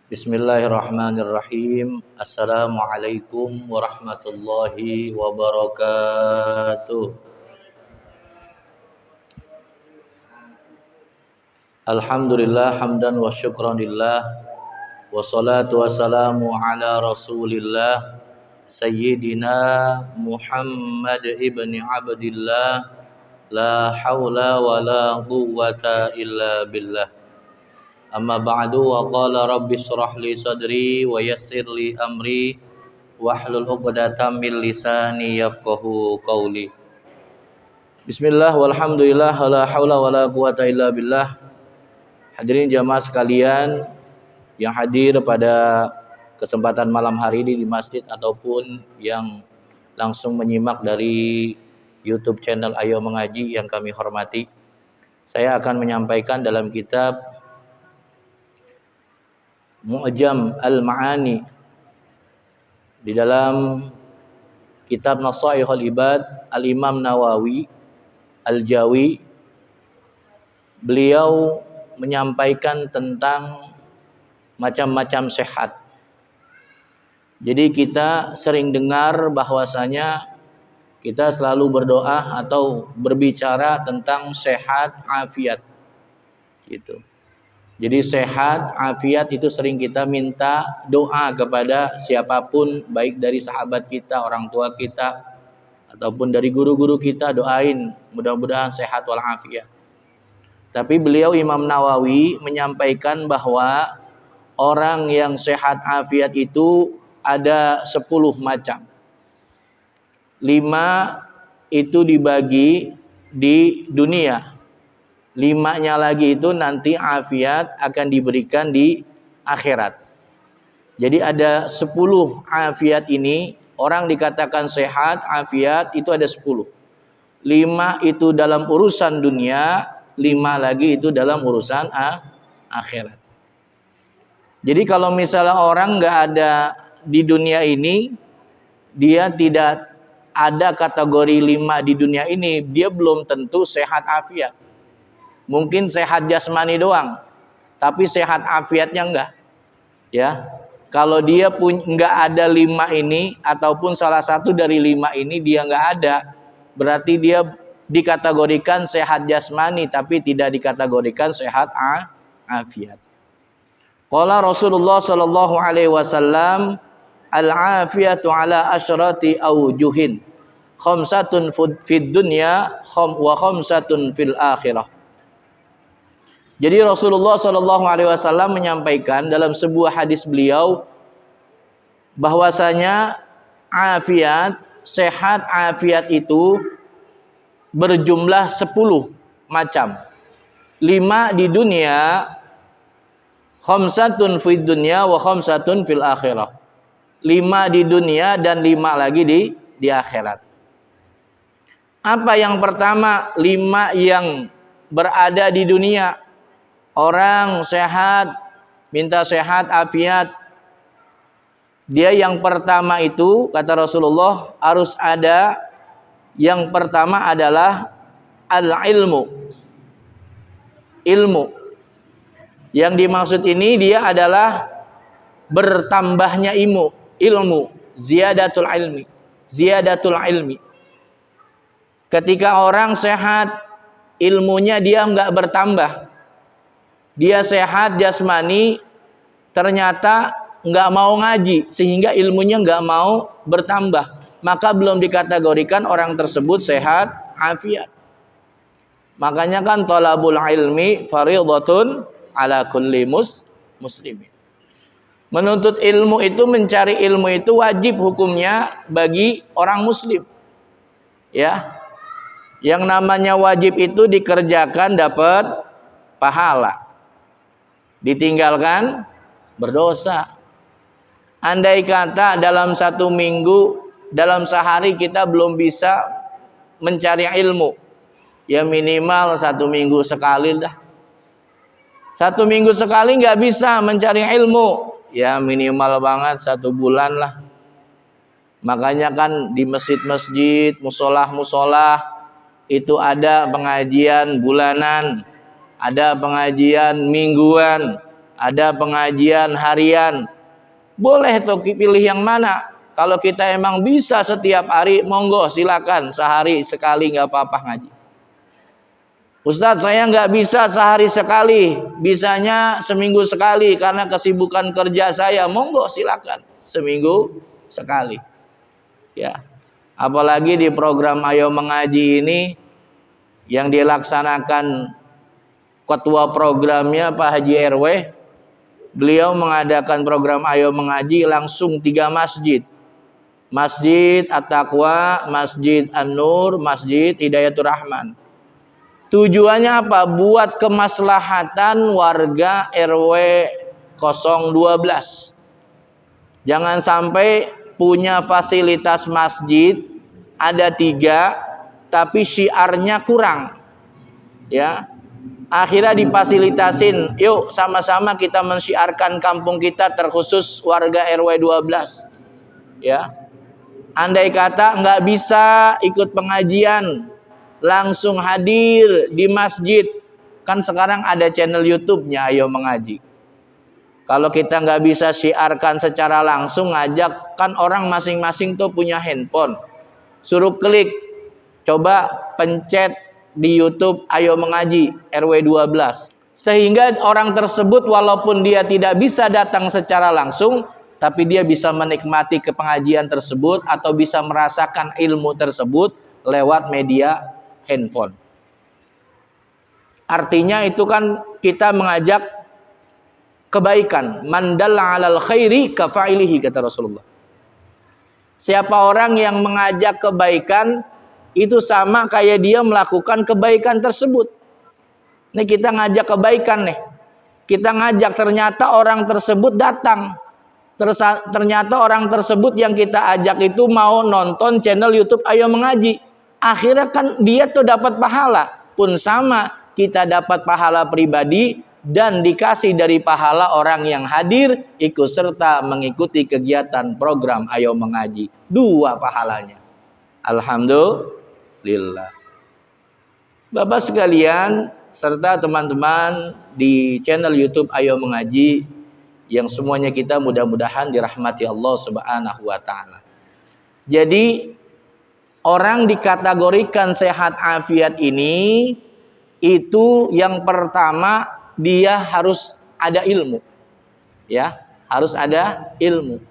Bismillahirrahmanirrahim. Assalamualaikum warahmatullahi wabarakatuh. Alhamdulillah hamdan wa syukranillah. Wassalatu wassalamu ala rasulillah Sayyidina Muhammad ibni Abdillah. La hawla wa la quwwata illa billah. Amma ba'du, wa qala rabbi shrah li sadri wa yassir li amri wahlul 'uqdatam min lisani yafqahu qawli. Bismillah walhamdulillah la haula wala quwata illa billah. Hadirin jamaah sekalian yang hadir pada kesempatan malam hari ini di masjid ataupun yang langsung menyimak dari YouTube channel Ayo Mengaji yang kami hormati. Saya akan menyampaikan dalam kitab Mu'jam Al-Ma'ani di dalam kitab Nasaihul Ibad Al-Imam Nawawi Al-Jawi. Beliau menyampaikan tentang macam-macam sehat. Jadi kita sering dengar bahwasanya kita selalu berdoa atau berbicara tentang sehat afiat gitu. Jadi sehat, afiat itu sering kita minta doa kepada siapapun, baik dari sahabat kita, orang tua kita, ataupun dari guru-guru kita, doain mudah-mudahan sehat walafiat. Tapi beliau Imam Nawawi menyampaikan bahwa orang yang sehat afiat itu ada 10 macam. 5 itu dibagi di dunia. 5-nya lagi itu nanti afiat akan diberikan di akhirat. Jadi ada 10 afiat ini, orang dikatakan sehat, afiat itu ada 10. 5 itu dalam urusan dunia, 5 lagi itu dalam urusan akhirat. Jadi kalau misalnya orang nggak ada di dunia ini, dia tidak ada kategori 5 di dunia ini, dia belum tentu sehat afiat. Mungkin sehat jasmani doang, tapi sehat afiatnya enggak. Ya, kalau dia enggak ada 5 ini ataupun salah satu dari 5 ini dia enggak ada, berarti dia dikategorikan sehat jasmani tapi tidak dikategorikan sehat afiat. Qala Rasulullah sallallahu alaihi wasallam, al-afiyatu ala asyrati aujuhin. Khamsatun fid dunya wa khamsatun fil akhirah. Jadi Rasulullah Shallallahu Alaihi Wasallam menyampaikan dalam sebuah hadis beliau bahwasanya afiat, sehat afiat itu berjumlah 10 macam. 5 di dunia, khamsatun fid dunya wa khamsatun fil akhirah. 5 di dunia dan 5 lagi di akhirat. Apa yang pertama? 5 yang berada di dunia. Orang sehat, minta sehat, afiat. Dia yang pertama itu, kata Rasulullah, harus ada. Yang pertama adalah al-ilmu. Ilmu. Yang dimaksud ini dia adalah bertambahnya ilmu. Ziyadatul ilmi. Ziyadatul ilmi. Ketika orang sehat, ilmunya dia enggak bertambah. Dia sehat jasmani, ternyata nggak mau ngaji, sehingga ilmunya nggak mau bertambah. Maka belum dikategorikan orang tersebut sehat afiat. Makanya kan thalabul ilmi fardhatun ala kulli muslimin. Menuntut ilmu itu, mencari ilmu itu wajib hukumnya bagi orang muslim. Ya. Yang namanya wajib itu dikerjakan dapat pahala. Ditinggalkan berdosa. Andai kata dalam 1 minggu, dalam sehari kita belum bisa mencari ilmu, ya minimal 1 minggu sekali dah. 1 minggu sekali nggak bisa mencari ilmu, ya minimal banget 1 bulan lah. Makanya kan di masjid-masjid, musolah-musolah itu ada pengajian bulanan, ada pengajian mingguan, ada pengajian harian. Boleh tuh pilih yang mana. Kalau kita emang bisa setiap hari, monggo silakan sehari sekali nggak apa-apa ngaji. Ustadz, saya nggak bisa sehari sekali, bisanya seminggu sekali karena kesibukan kerja saya. Monggo silakan seminggu sekali. Ya, apalagi di program Ayo Mengaji ini yang dilaksanakan ketua programnya Pak Haji RW. Beliau mengadakan program Ayo Mengaji langsung 3 masjid. Masjid At-Taqwa, Masjid An-Nur, Masjid Hidayatul Rahman. Tujuannya apa? Buat kemaslahatan warga RW 012. Jangan sampai punya fasilitas masjid ada 3, tapi syiarnya kurang. Ya, akhirnya difasilitasin. Yuk sama-sama kita mensyiarkan kampung kita terkhusus warga RW 12. Ya, andai kata nggak bisa ikut pengajian, langsung hadir di masjid. Kan sekarang ada channel YouTube-nya Ayo Mengaji. Kalau kita nggak bisa syiarkan secara langsung, ngajak, kan orang masing-masing tuh punya handphone. Suruh klik, coba pencet di YouTube Ayo Mengaji RW 12. Sehingga orang tersebut walaupun dia tidak bisa datang secara langsung, tapi dia bisa menikmati kepengajian tersebut atau bisa merasakan ilmu tersebut lewat media handphone. Artinya itu kan kita mengajak kebaikan. Man dalla 'alal khairi kafa'ilihi, kata Rasulullah. Siapa orang yang mengajak kebaikan itu sama kayak dia melakukan kebaikan tersebut. Nih kita ngajak kebaikan nih. Kita ngajak, ternyata orang tersebut datang. Ternyata orang tersebut yang kita ajak itu mau nonton channel YouTube Ayo Mengaji. Akhirnya kan dia tuh dapat pahala. Pun sama, kita dapat pahala pribadi dan dikasih dari pahala orang yang hadir ikut serta mengikuti kegiatan program Ayo Mengaji. 2 pahalanya. Alhamdulillah. Bapak sekalian serta teman-teman di channel YouTube Ayo Mengaji, yang semuanya kita mudah-mudahan dirahmati Allah Subhanahu wa ta'ala. Jadi orang dikategorikan sehat afiat ini, itu yang pertama dia harus ada ilmu. Ya, harus ada ilmu.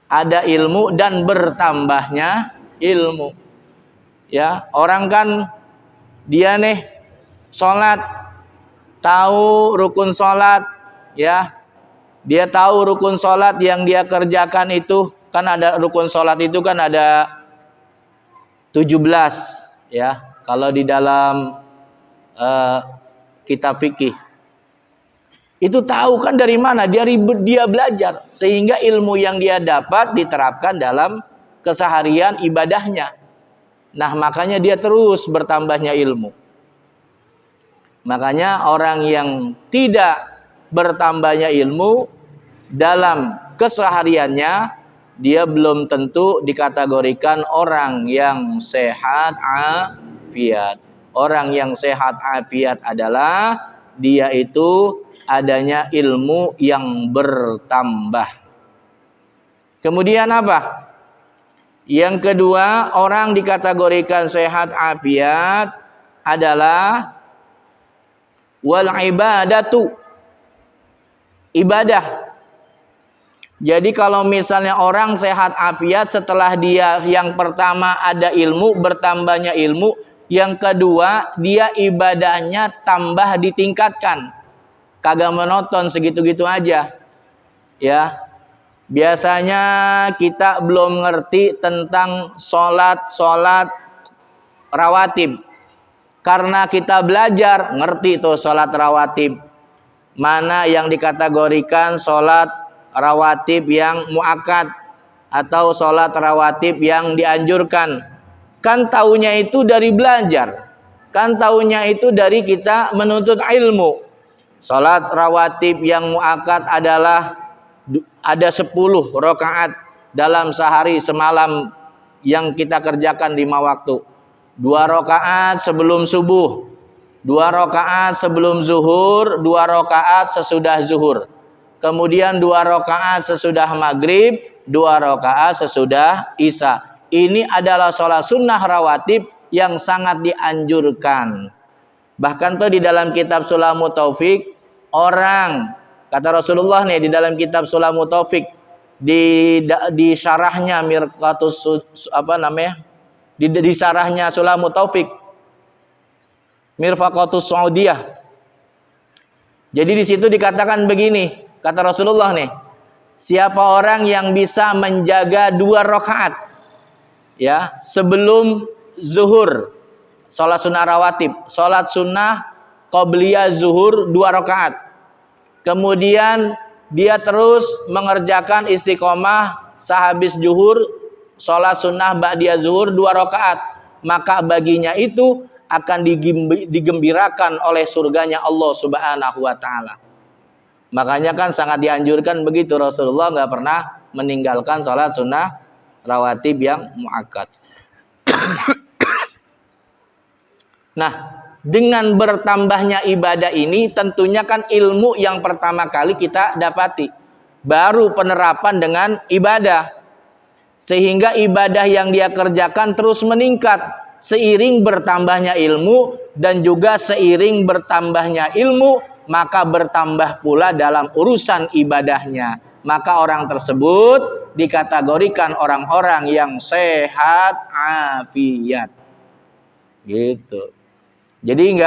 Ada ilmu dan bertambahnya ilmu. Ya, orang kan dia nih sholat, tahu rukun sholat, ya. Dia tahu rukun sholat yang dia kerjakan itu, kan ada rukun sholat itu kan ada 17, ya. Kalau di dalam kitab fikih itu tahu kan dari mana dia belajar, sehingga ilmu yang dia dapat diterapkan dalam keseharian ibadahnya. Nah, makanya dia terus bertambahnya ilmu. Makanya orang yang tidak bertambahnya ilmu dalam kesehariannya, dia belum tentu dikategorikan orang yang sehat afiat. Orang yang sehat afiat adalah dia itu adanya ilmu yang bertambah. Kemudian apa? Yang kedua, orang dikategorikan sehat afiat adalah wal ibadatu, ibadah. Jadi kalau misalnya orang sehat afiat, setelah dia yang pertama ada ilmu, bertambahnya ilmu, yang kedua dia ibadahnya tambah ditingkatkan. Kagak monoton segitu-gitu aja. Ya. Biasanya kita belum ngerti tentang sholat rawatib. Karena kita belajar, ngerti tuh sholat rawatib. Mana yang dikategorikan sholat rawatib yang muakkad atau sholat rawatib yang dianjurkan. Kan taunya itu dari belajar. Kan taunya itu dari kita menuntut ilmu. Sholat rawatib yang muakkad adalah ada 10 rakaat dalam sehari semalam yang kita kerjakan 5 waktu. 2 rakaat sebelum subuh, 2 rakaat sebelum zuhur, 2 rakaat sesudah zuhur. Kemudian 2 rakaat sesudah maghrib, 2 rakaat sesudah isya. Ini adalah sholat sunnah rawatib yang sangat dianjurkan. Bahkan tuh di dalam kitab Sulamut Taufik, orang kata Rasulullah nih di dalam kitab Sulamut Taufik, di syarahnya Mirqatus di syarahnya Sulamut Taufik, Mirfaqatus Saudiyah. Jadi di situ dikatakan begini, kata Rasulullah nih, siapa orang yang bisa menjaga 2 rakaat ya sebelum zuhur, sholat sunnah rawatib, sholat sunnah qobliyah zuhur 2 rakaat. Kemudian dia terus mengerjakan istiqomah sehabis zuhur, sholat sunnah ba'diyah zuhur 2 rakaat. Maka baginya itu akan digembirakan oleh surganya Allah Subhanahu wa ta'ala. Makanya kan sangat dianjurkan begitu, Rasulullah nggak pernah meninggalkan sholat sunnah rawatib yang muakkad. Nah, dengan bertambahnya ibadah ini tentunya kan ilmu yang pertama kali kita dapati. Baru penerapan dengan ibadah. Sehingga ibadah yang dia kerjakan terus meningkat. Seiring bertambahnya ilmu dan juga seiring bertambahnya ilmu, maka bertambah pula dalam urusan ibadahnya. Maka orang tersebut dikategorikan orang-orang yang sehat afiat. Gitu. Jadi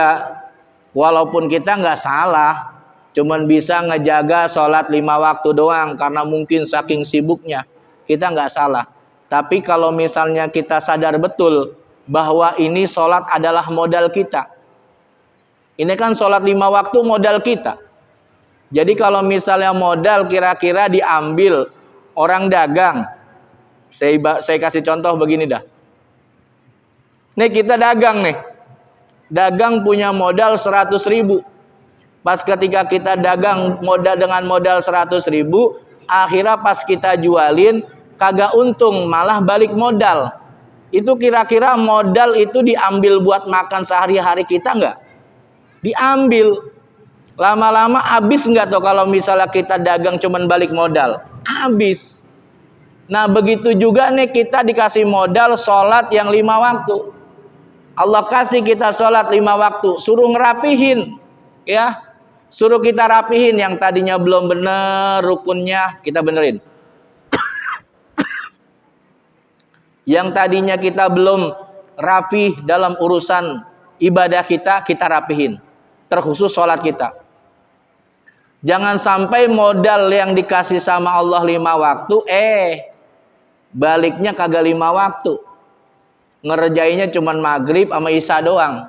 walaupun kita nggak salah, cuman bisa ngejaga sholat 5 waktu doang karena mungkin saking sibuknya, kita nggak salah. Tapi kalau misalnya kita sadar betul bahwa ini sholat adalah modal kita, ini kan sholat 5 waktu modal kita. Jadi kalau misalnya modal kira-kira diambil orang dagang, saya kasih contoh begini dah. Nih kita dagang nih. Dagang punya modal 100.000. Pas ketika kita dagang dengan modal 100.000, akhirnya pas kita jualin kagak untung, malah balik modal. Itu kira-kira modal itu diambil buat makan sehari-hari kita nggak? Diambil. Lama-lama habis nggak tuh kalau misalnya kita dagang cuman balik modal? Habis. Nah begitu juga nih kita dikasih modal sholat yang 5 waktu. Allah kasih kita sholat 5 waktu, suruh ngerapihin, ya, suruh kita rapihin yang tadinya belum bener rukunnya kita benerin, yang tadinya kita belum rapih dalam urusan ibadah kita rapihin, terkhusus sholat kita. Jangan sampai modal yang dikasih sama Allah 5 waktu, baliknya kagak 5 waktu. Ngerjainnya cuman maghrib sama isya doang,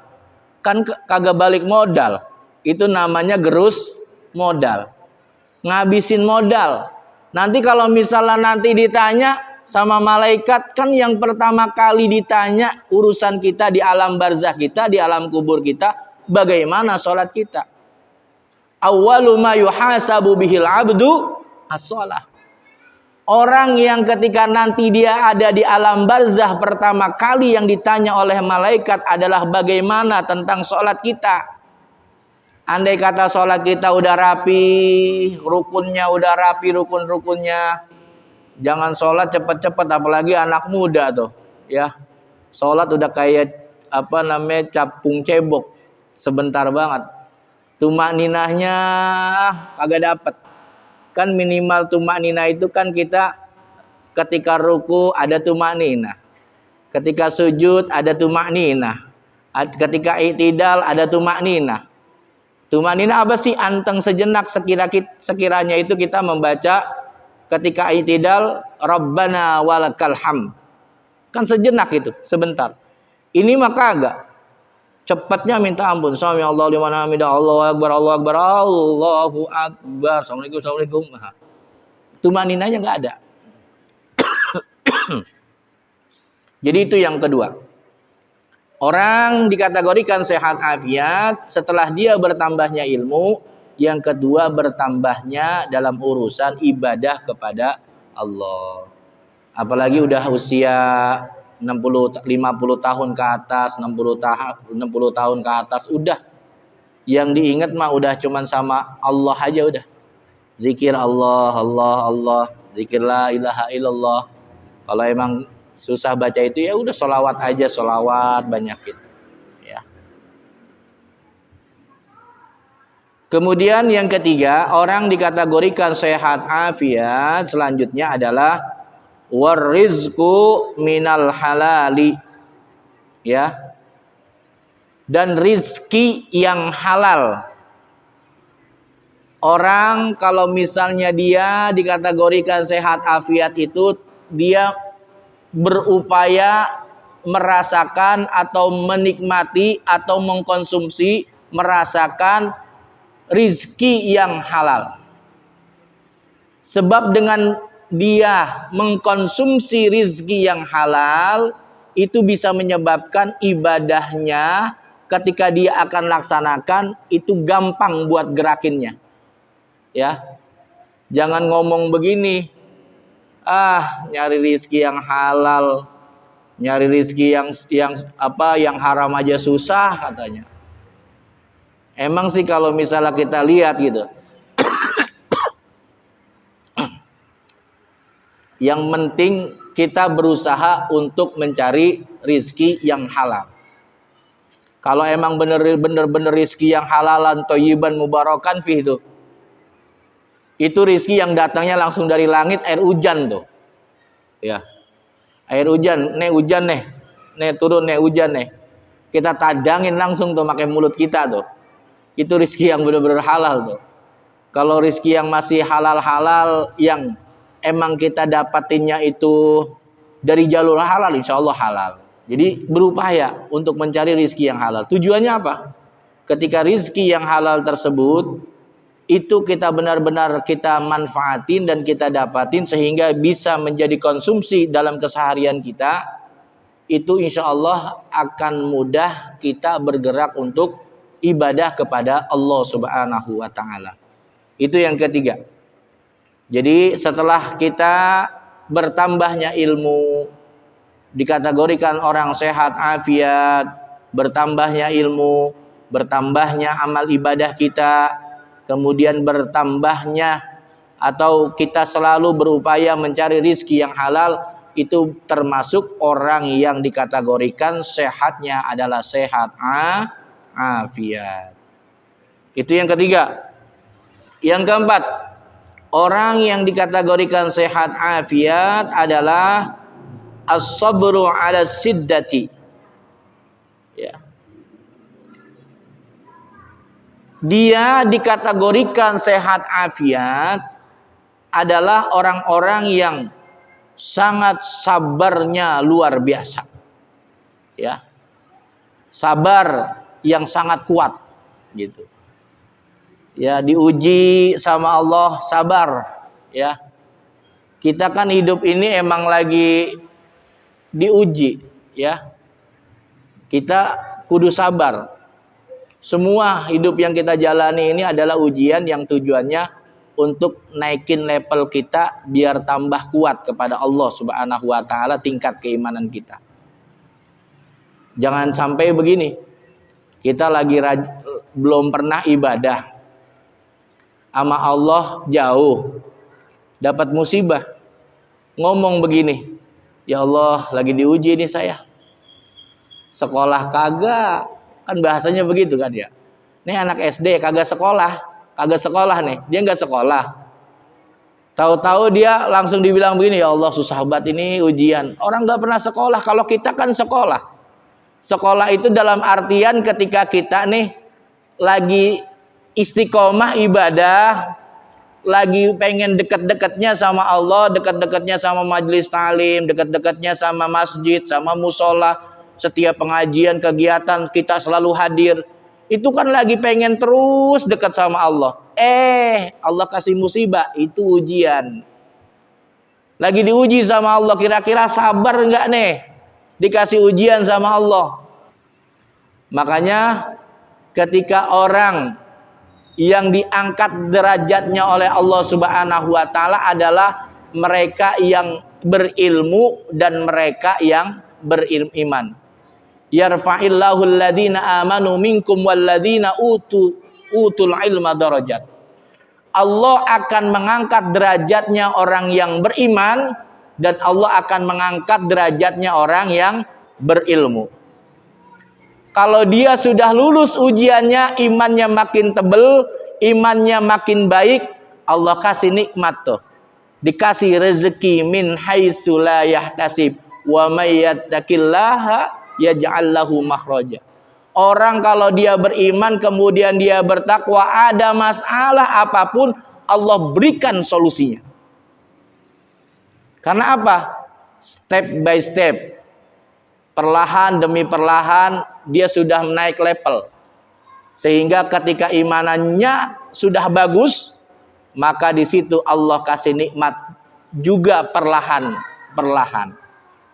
kan kagak balik modal. Itu namanya gerus modal, ngabisin modal. Nanti kalau misalnya nanti ditanya sama malaikat, kan yang pertama kali ditanya urusan kita di alam barzah kita, di alam kubur kita, bagaimana sholat kita. Awwalu ma yuhasabu bihil abdu as-shalah. Orang yang ketika nanti dia ada di alam barzah pertama kali yang ditanya oleh malaikat adalah bagaimana tentang sholat kita. Andai kata sholat kita udah rapi, rukunnya udah rapi, rukun-rukunnya, jangan sholat cepet-cepet, apalagi anak muda tuh, ya. Sholat udah kayak capung cebok, sebentar banget. Tumak ninahnya kagak dapet. Kan minimal tumak ninah itu kan kita ketika ruku ada tumak ninah, ketika sujud ada tumak ninah, ketika i'tidal ada tumak ninah. Tumak ninah apa sih? Anteng sejenak sekiranya itu kita membaca ketika i'tidal Rabbana walakal hamd. Kan sejenak itu, sebentar. Ini maka agak cepatnya minta ampun. Sami Allahu liman hamidah, Allahu akbar, Allahu akbar, Allahu akbar. Assalamualaikum, assalamualaikum. Tumak ninahnya enggak ada. Jadi itu yang kedua. Orang dikategorikan sehat afiat setelah dia bertambahnya ilmu, yang kedua bertambahnya dalam urusan ibadah kepada Allah. Apalagi udah usia 50 tahun ke atas, 60 tahun ke atas, udah Yang diingat mah udah cuman sama Allah aja udah. Zikir Allah, Allah, Allah. Zikir la ilaha illallah. Kalau emang susah baca itu ya udah sholawat aja, sholawat banyakin. Ya. Kemudian yang ketiga, orang dikategorikan sehat afiat selanjutnya adalah warizqu minal halali. Ya. Dan rizki yang halal. Orang kalau misalnya dia dikategorikan sehat afiat itu dia berupaya merasakan atau menikmati atau mengkonsumsi merasakan rizki yang halal. Sebab dengan dia mengkonsumsi rizki yang halal itu bisa menyebabkan ibadahnya ketika dia akan laksanakan itu gampang buat gerakinnya. Ya. Jangan ngomong begini. Nyari rizki yang halal, nyari rizki yang haram aja susah katanya. Emang sih kalau misalnya kita lihat gitu. Yang penting kita berusaha untuk mencari rizki yang halal. Kalau emang bener-bener rizki yang halalan, thayyiban, mubarakan fih itu rizki yang datangnya langsung dari langit, air hujan tuh. Ya. Air hujan, hujan turun hujan Kita tadangin langsung tuh pakai mulut kita tuh. Itu rizki yang bener-bener halal tuh. Kalau rizki yang masih halal-halal yang emang kita dapatinnya itu dari jalur halal, insya Allah halal. Jadi berupaya untuk mencari rizki yang halal. Tujuannya apa? Ketika rizki yang halal tersebut itu kita benar-benar kita manfaatin dan kita dapatin sehingga bisa menjadi konsumsi dalam keseharian kita, itu insya Allah akan mudah kita bergerak untuk ibadah kepada Allah Subhanahu wa Ta'ala. Itu yang ketiga. Jadi setelah kita bertambahnya ilmu, dikategorikan orang sehat afiat, bertambahnya ilmu, bertambahnya amal ibadah kita, kemudian bertambahnya atau kita selalu berupaya mencari rizki yang halal, itu termasuk orang yang dikategorikan sehatnya adalah sehat afiat. Itu yang ketiga. Yang keempat, orang yang dikategorikan sehat afiat adalah as-sabru ala siddati. Ya. Dia dikategorikan sehat afiat adalah orang-orang yang sangat sabarnya luar biasa. Ya. Sabar yang sangat kuat gitu. Ya, diuji sama Allah, sabar ya. Kita kan hidup ini emang lagi diuji ya. Kita kudu sabar. Semua hidup yang kita jalani ini adalah ujian yang tujuannya untuk naikin level kita biar tambah kuat kepada Allah Subhanahu wa Ta'ala tingkat keimanan kita. Jangan sampai begini. Kita lagi belum pernah ibadah sama Allah jauh, dapat musibah, ngomong begini, ya Allah lagi diuji nih saya, sekolah kagak, kan bahasanya begitu kan ya. Nih anak SD kagak sekolah nih, dia nggak sekolah, tahu-tahu dia langsung dibilang begini, ya Allah susah banget ini ujian. Orang nggak pernah sekolah, kalau kita kan sekolah. Sekolah itu dalam artian ketika kita nih lagi istiqomah ibadah, lagi pengen deket-deketnya sama Allah, deket-deketnya sama majelis talim, deket-deketnya sama masjid, sama musola, setiap pengajian kegiatan kita selalu hadir. Itu kan lagi pengen terus dekat sama Allah. Allah kasih musibah, itu ujian. Lagi diuji sama Allah, kira-kira sabar enggak nih dikasih ujian sama Allah. Makanya ketika orang yang diangkat derajatnya oleh Allah Subhanahu wa Ta'ala adalah mereka yang berilmu dan mereka yang beriman. Yarfa'illahu alladhina amanu minkum walladhina utu utul ilma darajat. Allah akan mengangkat derajatnya orang yang beriman dan Allah akan mengangkat derajatnya orang yang berilmu. Kalau dia sudah lulus ujiannya, imannya makin tebel, imannya makin baik, Allah kasih nikmat tuh. Dikasih rezeki min haitsu la yahtasib wa may yattaqillaha yaj'al lahu makhraja. Orang kalau dia beriman kemudian dia bertakwa, ada masalah apapun Allah berikan solusinya. Karena apa? Step by step, perlahan demi perlahan dia sudah naik level. Sehingga ketika imanannya sudah bagus, maka di situ Allah kasih nikmat juga perlahan.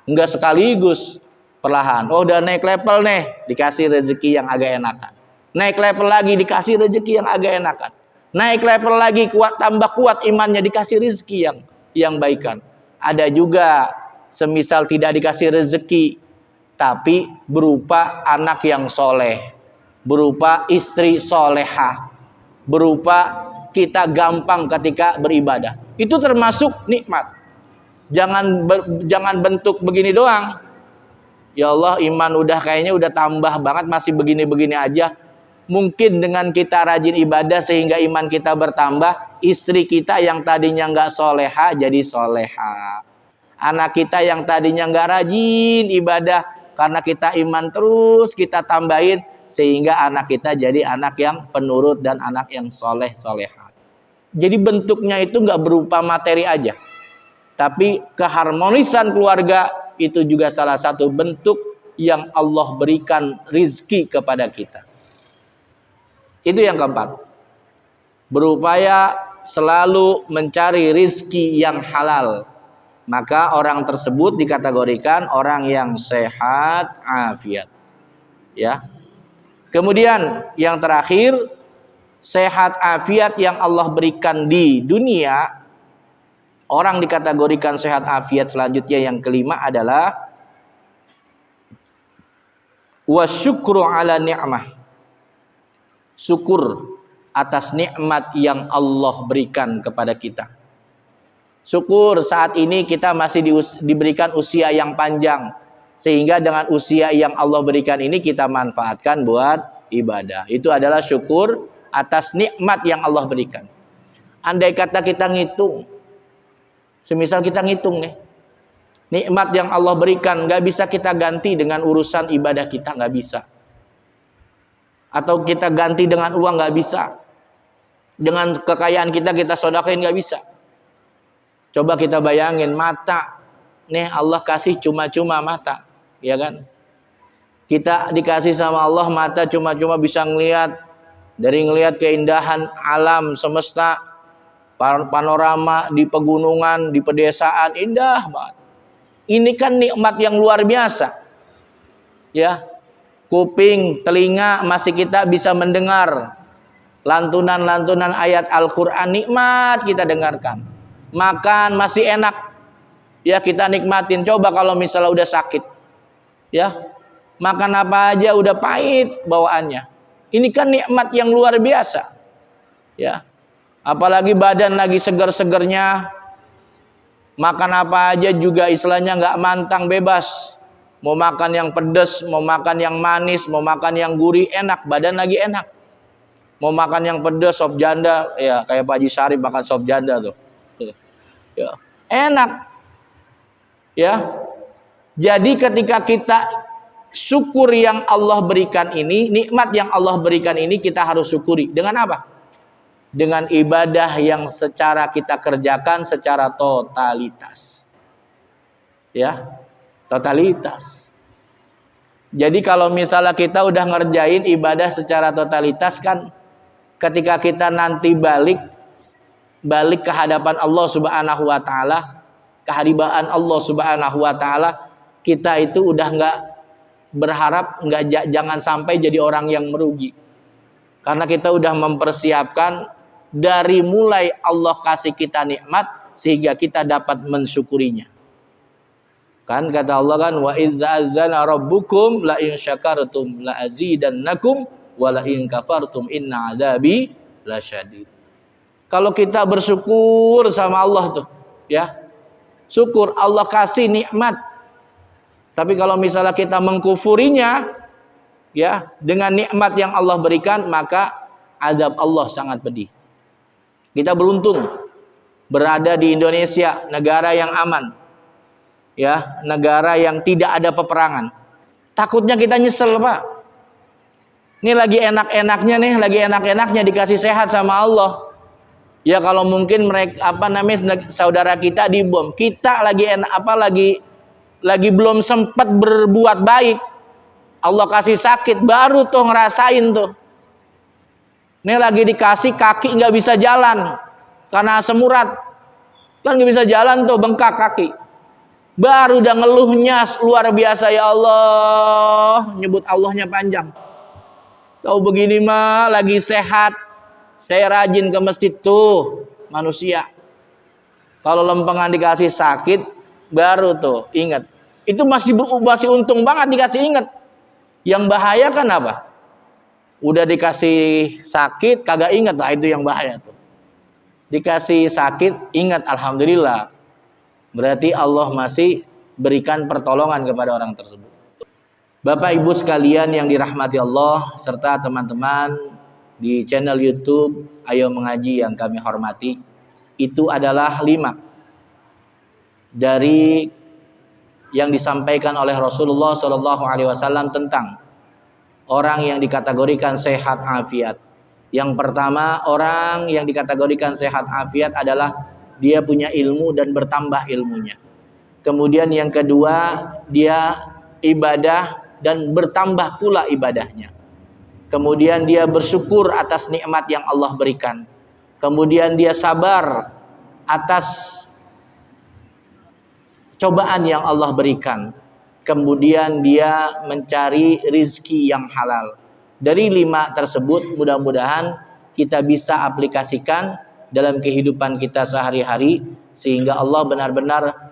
Enggak sekaligus, perlahan. Oh, udah naik level nih, dikasih rezeki yang agak enakan. Naik level lagi, dikasih rezeki yang agak enakan. Naik level lagi, tambah kuat imannya, dikasih rezeki yang baikan. Ada juga semisal tidak dikasih rezeki, tapi berupa anak yang soleh, berupa istri solehah, berupa kita gampang ketika beribadah. Itu termasuk nikmat. Jangan bentuk begini doang. Ya Allah, iman kayaknya udah tambah banget, masih begini-begini aja. Mungkin dengan kita rajin ibadah sehingga iman kita bertambah, istri kita yang tadinya nggak soleha jadi soleha. Anak kita yang tadinya nggak rajin ibadah, karena kita iman terus kita tambahin, sehingga anak kita jadi anak yang penurut dan anak yang soleha. Jadi bentuknya itu nggak berupa materi aja, tapi keharmonisan keluarga itu juga salah satu bentuk yang Allah berikan rizki kepada kita. Itu yang keempat. Berupaya selalu mencari rizki yang halal. Maka orang tersebut dikategorikan orang yang sehat afiat. Ya. Kemudian yang terakhir, sehat afiat yang Allah berikan di dunia. Orang dikategorikan sehat afiat selanjutnya yang kelima adalah wasyukru ala ni'mah. Syukur atas nikmat yang Allah berikan kepada kita. Syukur saat ini kita masih diberikan usia yang panjang, sehingga dengan usia yang Allah berikan ini kita manfaatkan buat ibadah. Itu adalah syukur atas nikmat yang Allah berikan. Andai kata kita ngitung, semisal kita ngitung nih, nikmat yang Allah berikan nggak bisa kita ganti dengan urusan ibadah kita, nggak bisa. Atau kita ganti dengan uang, nggak bisa. Dengan kekayaan kita sedekahin, nggak bisa. Coba kita bayangin mata, nih Allah kasih cuma-cuma mata, ya kan? Kita dikasih sama Allah mata cuma-cuma bisa ngelihat, dari ngelihat keindahan alam semesta, panorama di pegunungan, di pedesaan, indah banget. Ini kan nikmat yang luar biasa. Ya. Kuping, telinga masih kita bisa mendengar lantunan-lantunan ayat Al-Qur'an, nikmat kita dengarkan. Makan masih enak. Ya, kita nikmatin. Coba kalau misalnya udah sakit. Ya. Makan apa aja udah pahit bawaannya. Ini kan nikmat yang luar biasa. Ya. Apalagi badan lagi seger-segernya, makan apa aja juga istilahnya nggak mantang, bebas. Mau makan yang pedas, mau makan yang manis, mau makan yang gurih, enak, badan lagi enak. Mau makan yang pedas, sop janda, ya kayak Pak Haji Syarif makan sop janda tuh. Ya, enak. Ya. Jadi ketika kita syukur yang Allah berikan ini, nikmat yang Allah berikan ini kita harus syukuri. Dengan apa? Dengan ibadah yang secara kita kerjakan secara totalitas. Ya, totalitas. Jadi kalau misalnya kita udah ngerjain ibadah secara totalitas, kan ketika kita nanti balik ke hadapan Allah Subhanahu wa taala, keharibaan Allah Subhanahu wa taala, kita itu udah nggak berharap, jangan sampai jadi orang yang merugi. Karena kita udah mempersiapkan dari mulai Allah kasih kita nikmat sehingga kita dapat mensyukurinya. Kan kata Allah kan, wa idza adzana rabbukum la in syakartum la azidannakum wa la in kafartum inna adzabi lasyadid. Kalau kita bersyukur sama Allah tuh, ya. Syukur Allah kasih nikmat. Tapi kalau misalnya kita mengkufurinya, ya, dengan nikmat yang Allah berikan, maka azab Allah sangat pedih. Kita beruntung berada di Indonesia, negara yang aman. Ya, negara yang tidak ada peperangan. Takutnya kita nyesel, Pak. Ini lagi enak-enaknya nih, lagi enak-enaknya dikasih sehat sama Allah. Ya kalau mungkin mereka saudara kita dibom, kita lagi belum sempat berbuat baik, Allah kasih sakit, baru tuh ngerasain tuh. Ini lagi dikasih kaki nggak bisa jalan karena asam urat, kan nggak bisa jalan tuh, bengkak kaki. Baru udah ngeluhnya luar biasa, ya Allah, nyebut Allahnya panjang. Tahu begini mah lagi sehat. Saya rajin ke masjid tuh, manusia. Kalau lempengan dikasih sakit, baru tuh ingat. Itu masih untung banget dikasih ingat. Yang bahaya kan apa? Udah dikasih sakit, kagak ingat, lah itu yang bahaya tuh. Dikasih sakit, ingat, alhamdulillah. Berarti Allah masih berikan pertolongan kepada orang tersebut. Bapak Ibu sekalian yang dirahmati Allah, serta teman-teman di channel YouTube Ayo Mengaji yang kami hormati, itu adalah 5 dari yang disampaikan oleh Rasulullah SAW tentang orang yang dikategorikan sehat afiat. Yang pertama, orang yang dikategorikan sehat afiat adalah dia punya ilmu dan bertambah ilmunya. Kemudian yang kedua, dia ibadah dan bertambah pula ibadahnya. Kemudian dia bersyukur atas nikmat yang Allah berikan. Kemudian dia sabar atas cobaan yang Allah berikan. Kemudian dia mencari rizki yang halal. Dari 5 tersebut mudah-mudahan kita bisa aplikasikan dalam kehidupan kita sehari-hari, sehingga Allah benar-benar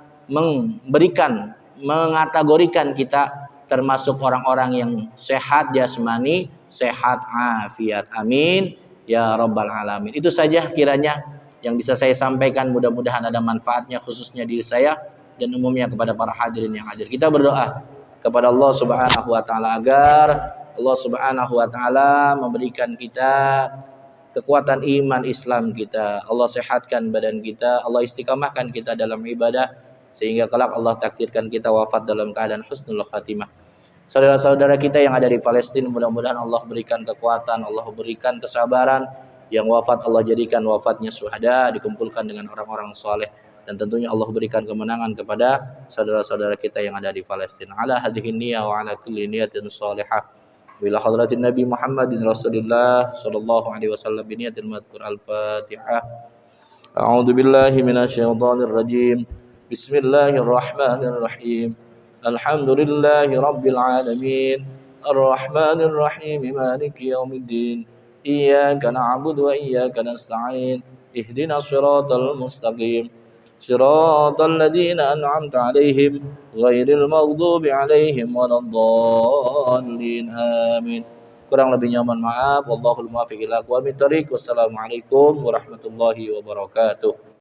mengategorikan kita termasuk orang-orang yang sehat jasmani, sehat afiat. Amin ya rabbal alamin. Itu saja kiranya yang bisa saya sampaikan, mudah-mudahan ada manfaatnya khususnya diri saya dan umumnya kepada para hadirin yang hadir. Kita berdoa kepada Allah Subhanahu wa taala agar Allah Subhanahu wa taala memberikan kita kekuatan iman Islam kita. Allah sehatkan badan kita, Allah istiqamahkan kita dalam ibadah, sehingga kelak Allah takdirkan kita wafat dalam keadaan husnul khatimah. Saudara-saudara kita yang ada di Palestina, mudah-mudahan Allah berikan kekuatan, Allah berikan kesabaran. Yang wafat Allah jadikan wafatnya syuhada, dikumpulkan dengan orang-orang soleh. Dan tentunya Allah berikan kemenangan kepada saudara-saudara kita yang ada di Palestina. Ala hadhihi niyyah wa ala kulli niyatin salihah. Bila hadratin Nabi Muhammadin Rasulullah sallallahu alaihi wasallam biniyatil madhkur al-Fatihah. A'udzu billahi minasyaitonir rajim. Bismillahirrahmanirrahim. Alhamdulillahi rabbil alamin. Arrahmanir rahim. Maliki yaumiddin. Iyyaka na'budu wa iyyaka nasta'in. Ihdinas siratal mustaqim. Siratal ladzina an'amta 'alaihim ghairil maghdubi 'alaihim waladdallin. Amin. Kurang lebihnya mohon maaf. Wallahul muwaffiq ila aqwamit thoriq. Wassalamualaikum warahmatullahi wabarakatuh.